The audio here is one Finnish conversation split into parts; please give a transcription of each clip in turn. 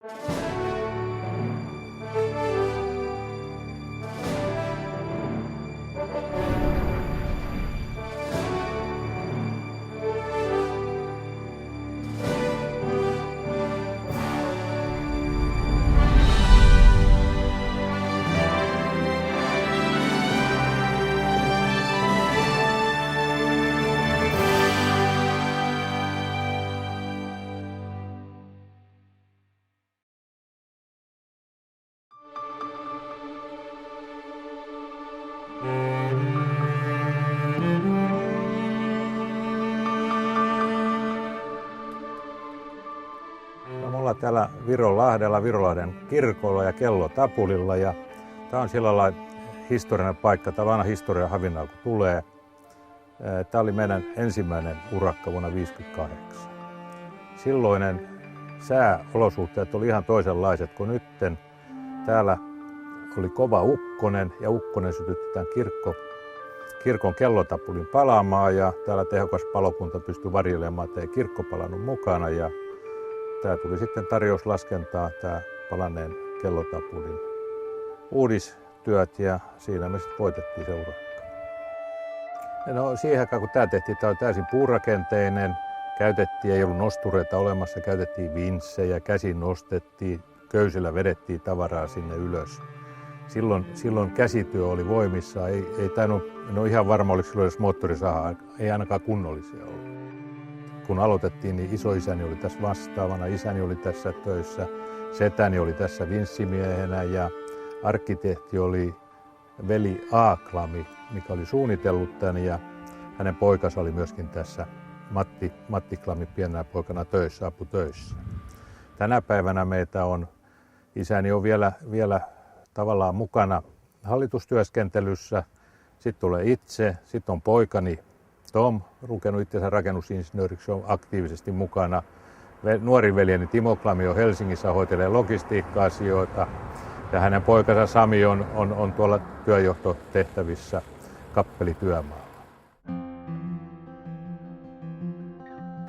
Me ollaan täällä Virolahdella, Virolahden kirkolla ja Kellotapulilla. Ja tämä on sillä lailla historiallinen paikka. Tämä vanha historia Havinaa kun tulee. Tämä oli meidän ensimmäinen urakka vuonna 1958. Silloinen sääolosuhteet oli ihan toisenlaiset kuin nytten. Täällä oli kova ukkonen ja ukkonen sytytti tämän kirkon kellotapulin palaamaan. Ja täällä tehokas palokunta pystyi varjelemaan, että ei kirkko palannut mukana. Ja tämä tuli sitten tarjouslaskentaa, tämä palanneen kellotapulin uudistyöt ja siinä me sitten voitettiin se urakka. No siihen aikaan kun tämä tehtiin, tämä oli täysin puurakenteinen, ei ollut nostureita olemassa, käytettiin vinssejä, käsin nostettiin, köysillä vedettiin tavaraa sinne ylös. Silloin käsityö oli voimissa, ei tainnut, en ole ihan varma oliko silloin edes moottorisaha, ei ainakaan kunnollisia ollut. Kun aloitettiin, niin isoisäni oli tässä vastaavana, isäni oli tässä töissä, setäni oli tässä vinssimiehenä ja arkkitehti oli veli Aaklami, mikä oli suunnitellut tämän ja hänen poikansa oli myöskin tässä Matti Klami pienenä poikana töissä, aputöissä. Tänä päivänä meitä on, isäni on vielä tavallaan mukana hallitustyöskentelyssä, sitten tulee itse, sitten on poikani Tom, lukenut itsensä rakennusinsinööriksi, on aktiivisesti mukana. Nuori veljeni Timo Klami on Helsingissä, hoitelee logistiikka-asioita ja hänen poikansa Sami on tuolla työjohtotehtävissä kappelityömaalla.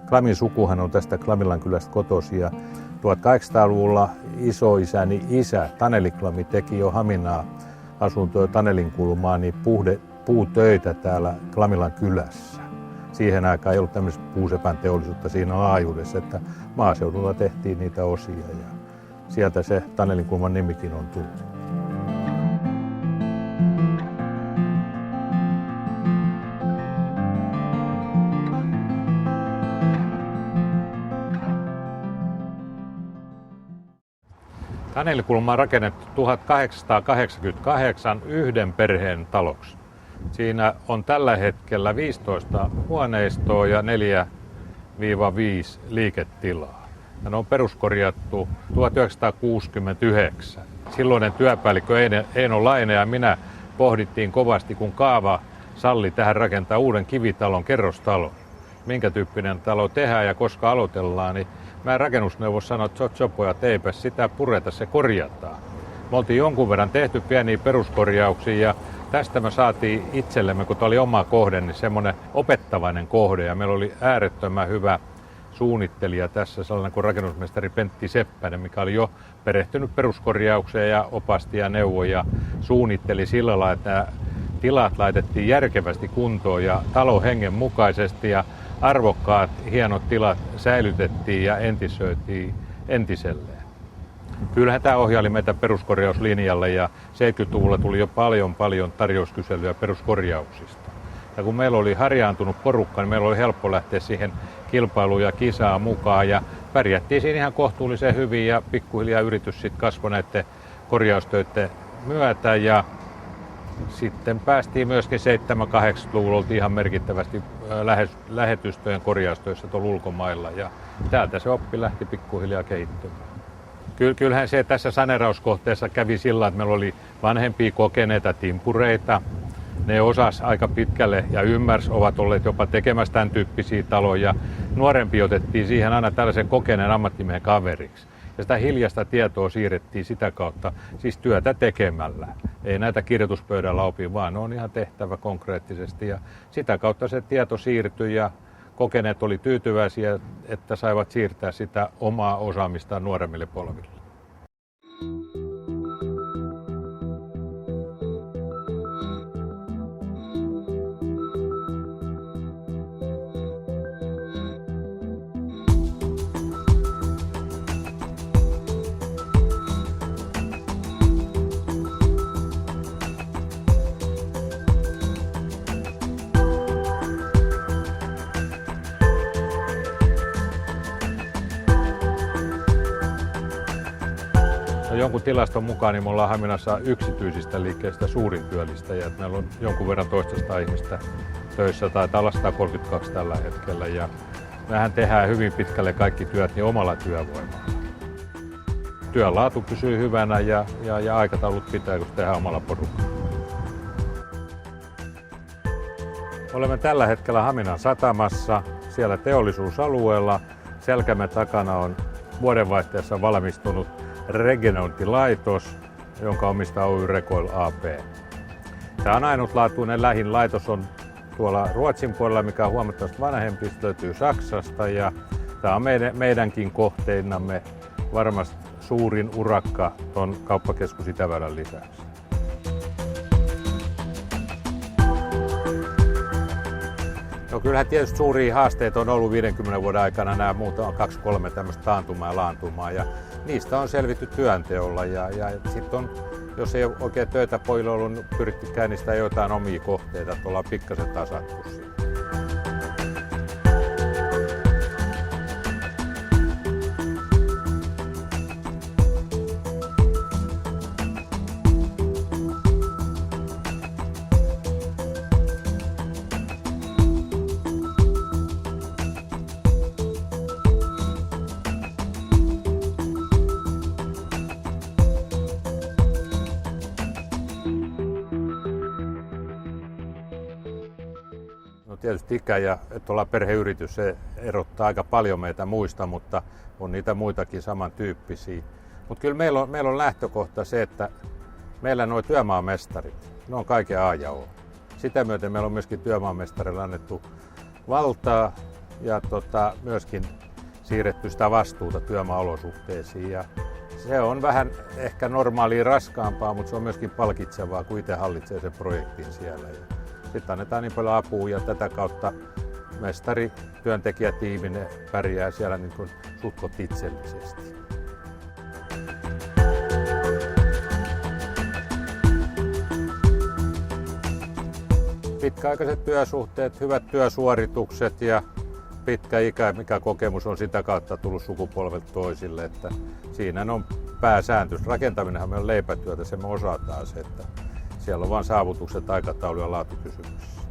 Klamin sukuhan on tästä Klamilan kylästä kotoisin ja 1800-luvulla isoisäni isä Taneli Klami teki jo Haminaa asuntoja Tanelinkulmaan niin puutöitä täällä Klamilan kylässä. Siihen aikaan ei ollut tämmöistä puusepän teollisuutta siinä laajuudessa, että maaseudulla tehtiin niitä osia ja sieltä se Tanelinkulman nimikin on tullut. Tanelinkulma on rakennettu 1888 yhden perheen taloksi. Siinä on tällä hetkellä 15 huoneistoa ja 4-5 liiketilaa. Ja ne on peruskorjattu 1969. Silloinen työpäällikkö Eino Laine ja minä pohdittiin kovasti, kun kaava salli tähän rakentaa uuden kivitalon, kerrostalon. Minkä tyyppinen talo tehdään ja koska aloitellaan, niin mä rakennusneuvos sanoi, että pojat, eipä sitä pureta, se korjataan. Me oltiin jonkun verran tehty pieniä peruskorjauksia ja tästä me saatiin itsellemme, kun tämä oli oma kohde, niin semmoinen opettavainen kohde. Ja meillä oli äärettömän hyvä suunnittelija tässä, sellainen kuin rakennusmestari Pentti Seppänen, mikä oli jo perehtynyt peruskorjaukseen ja opasti ja neuvoi ja suunnitteli sillä lailla, että tilat laitettiin järkevästi kuntoon ja talon hengen mukaisesti ja arvokkaat, hienot tilat säilytettiin ja entisöitiin entiselleen. Kyllähän tämä ohjaili meitä peruskorjauslinjalle ja 70-luvulla tuli jo paljon tarjouskyselyä peruskorjauksista. Ja kun meillä oli harjaantunut porukka, niin meillä oli helppo lähteä siihen kilpailuun ja kisaan mukaan ja pärjättiin siinä ihan kohtuullisen hyvin ja pikkuhiljaa yritys sitten kasvoi näiden korjaustöiden myötä ja sitten päästiin myöskin 70-80-luvulla, oltiin ihan merkittävästi lähetystöjen korjaustöissä tuolla ulkomailla ja täältä se oppi lähti pikkuhiljaa kehittymään. Kyllähän se tässä saneerauskohteessa kävi sillä, että meillä oli vanhempia kokeneita timpureita. Ne osas aika pitkälle ja ovat olleet jopa tekemässä tämän tyyppisiä taloja. Nuorempi otettiin siihen aina tällaisen kokeneen ammattimiehen kaveriksi. Ja sitä hiljaista tietoa siirrettiin sitä kautta, siis työtä tekemällä. Ei näitä kirjoituspöydällä opi, vaan ne on ihan tehtävä konkreettisesti. Ja sitä kautta se tieto siirtyi ja kokeneet oli tyytyväisiä, että saivat siirtää sitä omaa osaamistaan nuoremmille polville. No, jonkun tilaston mukaan niin me ollaan Haminassa yksityisistä liikkeistä suurin työllistäjä. Meillä on jonkun verran 200 ihmistä töissä, taitaa olla 132 tällä hetkellä. Ja mehän tehdään hyvin pitkälle kaikki työt niin omalla työvoimalla. Työn laatu pysyy hyvänä ja aikataulut pitää, kun tehdään omalla porukalla. Olemme tällä hetkellä Haminan satamassa, siellä teollisuusalueella. Selkämme takana on vuodenvaihteessa valmistunut regenerointilaitos, jonka omistaa Oy Recoil AB. Tämä on ainutlaatuinen. Lähin laitos on tuolla Ruotsin puolella, mikä on huomattavasti vanhempi, se löytyy Saksasta ja tämä on meidänkin kohteinamme varmasti suurin urakka tuon kauppakeskus Itäväylän lisäksi. No, kyllähän tietysti suuria haasteita on ollut 50 vuoden aikana, nämä muutama 2-3 tämmöistä taantumaa ja laantumaa, ja niistä on selvitty työnteolla ja sitten on, jos ei ole oikein töitä pojille ollut, niin pyritty käynnistämään jotain omia kohteita, että ollaan pikkasen tasattu siitä. No, tietysti ikä ja että ollaan perheyritys, se erottaa aika paljon meitä muista, mutta on niitä muitakin samantyyppisiä. Mutta kyllä meillä on lähtökohta se, että meillä nuo työmaamestarit, ne on kaiken A ja O. Sitä myöten meillä on myöskin työmaamestarille annettu valtaa ja myöskin siirretty sitä vastuuta työmaaolosuhteisiin. Ja se on vähän ehkä normaalia raskaampaa, mutta se on myöskin palkitsevaa, kun itse hallitsee sen projektin siellä. Sitten annetaan niin paljon apua ja tätä kautta mestari työntekijätiiminen pärjää siellä niin kuin sutkot itsellisesti. Pitkäaikaiset työsuhteet, hyvät työsuoritukset ja pitkä ikä, mikä kokemus on sitä kautta tullut sukupolvelta toisille, että siinä on pääsääntö. Rakentaminenhan on leipätyötä, se me osataan se, että siellä on vain saavutukset, aikataulu ja laatukysymys.